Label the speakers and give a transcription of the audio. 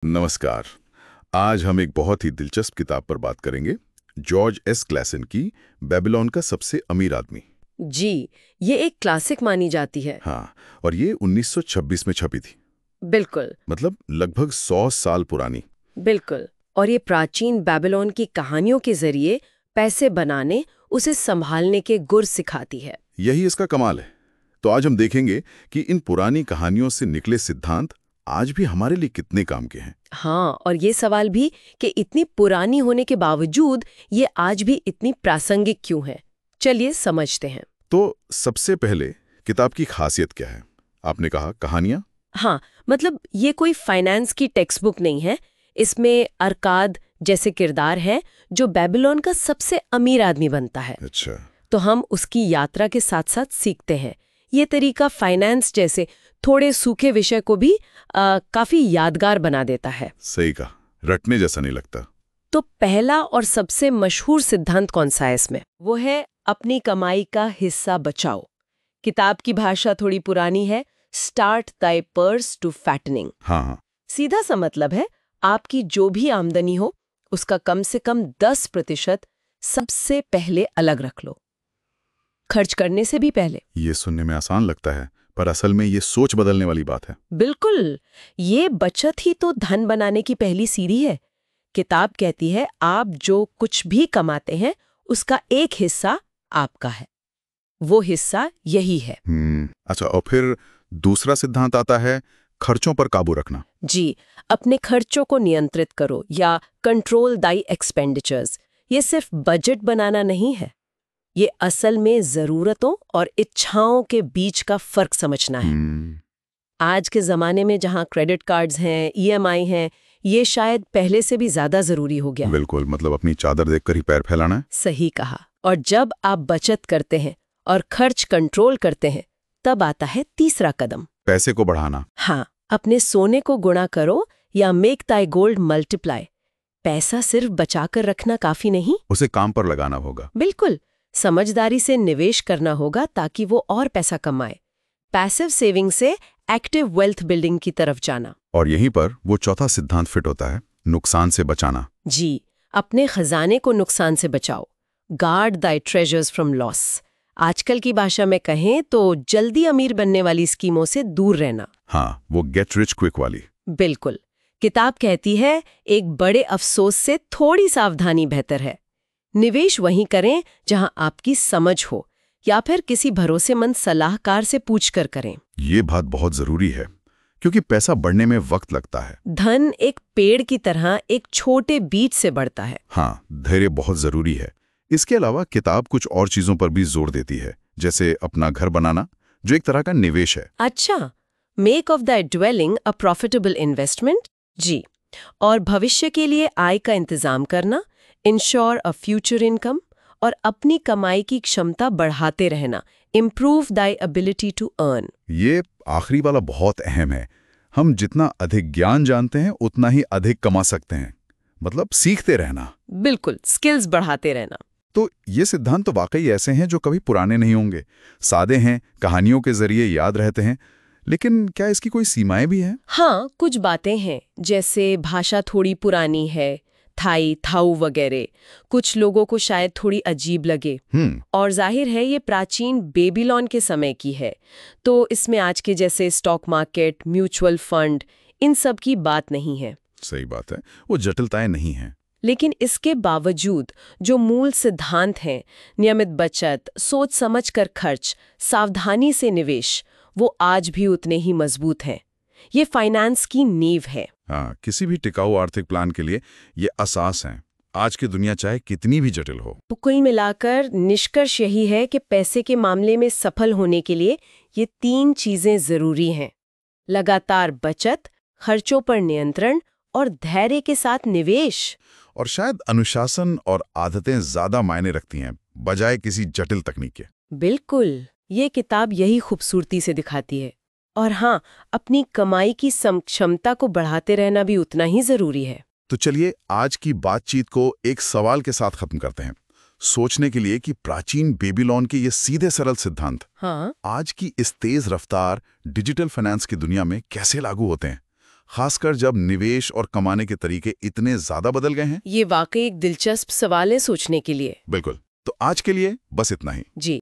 Speaker 1: नमस्कार। आज हम एक बहुत ही दिलचस्प किताब पर बात करेंगे, जॉर्ज एस क्लैसन की बेबीलोन का सबसे अमीर आदमी।
Speaker 2: जी, ये एक क्लासिक मानी जाती है।
Speaker 1: हाँ, और ये 1926 में छपी थी।
Speaker 2: बिल्कुल,
Speaker 1: मतलब लगभग 100 साल पुरानी।
Speaker 2: बिल्कुल। और ये प्राचीन बेबीलोन की कहानियों के जरिए पैसे बनाने, उसे संभालने के गुर सिखाती है।
Speaker 1: यही इसका कमाल है। तो आज हम देखेंगे कि इन पुरानी कहानियों से निकले सिद्धांत आज भी हमारे लिए कितने काम के हैं।
Speaker 2: हाँ, और ये सवाल भी कि इतनी पुरानी होने के बावजूद ये आज भी इतनी प्रासंगिक क्यों है। चलिए समझते हैं।
Speaker 1: तो सबसे पहले किताब की खासियत क्या है? आपने कहा कहानियां।
Speaker 2: हाँ, मतलब ये कोई फाइनेंस की टेक्स्ट बुक नहीं है। इसमें अरकाद जैसे किरदार है जो बेबीलोन का सबसे अमीर आदमी बनता है।
Speaker 1: अच्छा।
Speaker 2: तो हम उसकी यात्रा के साथ साथ सीखते हैं। ये तरीका फाइनेंस जैसे थोड़े सूखे विषय को भी काफी यादगार बना देता है।
Speaker 1: सही कहा, रटने जैसा नहीं लगता।
Speaker 2: तो पहला और सबसे मशहूर सिद्धांत कौन सा है इसमें? वो है अपनी कमाई का हिस्सा बचाओ। किताब की भाषा थोड़ी पुरानी है, start thy purse to fattening.
Speaker 1: हाँ हाँ।
Speaker 2: सीधा सा मतलब है आपकी जो भी आमदनी हो उसका कम से कम 10% सबसे पहले अलग रख लो, खर्च करने से भी पहले।
Speaker 1: ये सुनने में आसान लगता है, पर असल में ये सोच बदलने वाली बात है।
Speaker 2: बिल्कुल, ये बचत ही तो धन बनाने की पहली सीढ़ी है। किताब कहती है आप जो कुछ भी कमाते हैं उसका एक हिस्सा आपका है, वो हिस्सा यही है।
Speaker 1: अच्छा, और फिर दूसरा सिद्धांत आता है खर्चों पर काबू रखना।
Speaker 2: जी, अपने खर्चों को नियंत्रित करो या कंट्रोल दाई एक्सपेंडिचर्स। ये सिर्फ बजट बनाना नहीं है, ये असल में जरूरतों और इच्छाओं के बीच का फर्क समझना है। आज के जमाने में जहां क्रेडिट कार्ड्स हैं, ईएमआई हैं, ये शायद पहले से भी ज्यादा जरूरी हो गया।
Speaker 1: बिल्कुल, मतलब अपनी चादर देखकर ही पैर फैलाना है।
Speaker 2: सही कहा। और जब आप बचत करते हैं और खर्च कंट्रोल करते हैं, तब आता है तीसरा कदम।
Speaker 1: पैसे को बढ़ाना।
Speaker 2: हाँ, अपने सोने को गुणा करो या मेक दाई गोल्ड मल्टीप्लाई। पैसा सिर्फ बचाकर रखना काफी नहीं,
Speaker 1: उसे काम पर लगाना होगा।
Speaker 2: बिल्कुल समझदारी से निवेश करना होगा ताकि वो और पैसा कमाए। पैसिव सेविंग से एक्टिव वेल्थ बिल्डिंग की तरफ जाना।
Speaker 1: और यहीं पर वो चौथा सिद्धांत फिट होता है, नुकसान से बचाना।
Speaker 2: जी, अपने खजाने को नुकसान से बचाओ। Guard Dai treasures from loss. आजकल की भाषा में कहें तो जल्दी अमीर बनने वाली स्कीमों से दूर रहना।
Speaker 1: हाँ, वो गेट रिच क्विक वाली।
Speaker 2: बिल्कुल। किताब कहती है एक बड़े अफसोस से थोड़ी सावधानी बेहतर है। निवेश वहीं करें जहां आपकी समझ हो या फिर किसी भरोसेमंद सलाहकार से पूछकर करें।
Speaker 1: ये बात बहुत जरूरी है, क्योंकि पैसा बढ़ने में वक्त लगता है।
Speaker 2: धन एक पेड़ की तरह एक छोटे बीज से बढ़ता है।
Speaker 1: हाँ, धैर्य बहुत जरूरी है। इसके अलावा किताब कुछ और चीजों पर भी जोर देती है, जैसे अपना घर बनाना, जो एक तरह का निवेश है।
Speaker 2: अच्छा, make of the dwelling a profitable investment. जी, और भविष्य के लिए आय का इंतजाम करना, इंश्योर अ फ्यूचर इनकम, और अपनी कमाई की क्षमता बढ़ाते रहना, improve thy ability to earn.
Speaker 1: ये आखिरी वाला बहुत अहम है। हम जितना अधिक ज्ञान जानते हैं उतना ही अधिक कमा सकते हैं, मतलब सीखते रहना।
Speaker 2: बिल्कुल, स्किल्स बढ़ाते रहना।
Speaker 1: तो ये सिद्धांत तो वाकई ऐसे हैं जो कभी पुराने नहीं होंगे, सादे हैं, कहानियों के जरिए याद रहते हैं। लेकिन क्या इसकी कोई सीमाएं भी हैं?
Speaker 2: हाँ, कुछ बातें हैं, जैसे भाषा थोड़ी पुरानी है, थाई थाऊ वगैरह कुछ लोगों को शायद थोड़ी अजीब लगे। और जाहिर है ये प्राचीन बेबीलोन के समय की है, तो इसमें आज के जैसे स्टॉक मार्केट, म्यूचुअल फंड, इन सब की बात नहीं है।
Speaker 1: सही बात है, वो जटिलताएं नहीं हैं।
Speaker 2: लेकिन इसके बावजूद जो मूल सिद्धांत हैं, नियमित बचत, सोच समझकर खर्च, सावधानी से निवेश, वो आज भी उतने ही मजबूत हैं। ये फाइनेंस की नींव है।
Speaker 1: हाँ, किसी भी टिकाऊ आर्थिक प्लान के लिए ये असास हैं। आज की दुनिया चाहे कितनी भी जटिल हो।
Speaker 2: तो कुल मिलाकर निष्कर्ष यही है कि पैसे के मामले में सफल होने के लिए ये 3 चीजें जरूरी हैं: लगातार बचत, खर्चों पर नियंत्रण और धैर्य के साथ निवेश।
Speaker 1: और शायद अनुशासन और आदतें ज्यादा मायने रखती हैं, बजाय किसी जटिल तकनीक के।
Speaker 2: बिल्कुल, ये किताब यही खूबसूरती से दिखाती है। और हाँ, अपनी कमाई की क्षमता को बढ़ाते रहना भी उतना ही जरूरी है।
Speaker 1: तो चलिए आज की बातचीत को एक सवाल के साथ खत्म करते हैं, सोचने के लिए कि प्राचीन बेबीलोन के ये सीधे सरल सिद्धांत
Speaker 2: हाँ,
Speaker 1: आज की इस तेज रफ्तार डिजिटल फाइनेंस की दुनिया में कैसे लागू होते हैं, खासकर जब निवेश और कमाने के तरीके इतने ज्यादा बदल गए हैं?
Speaker 2: ये वाकई एक दिलचस्प सवाल है सोचने के लिए।
Speaker 1: बिल्कुल। तो आज के लिए बस इतना ही।
Speaker 2: जी।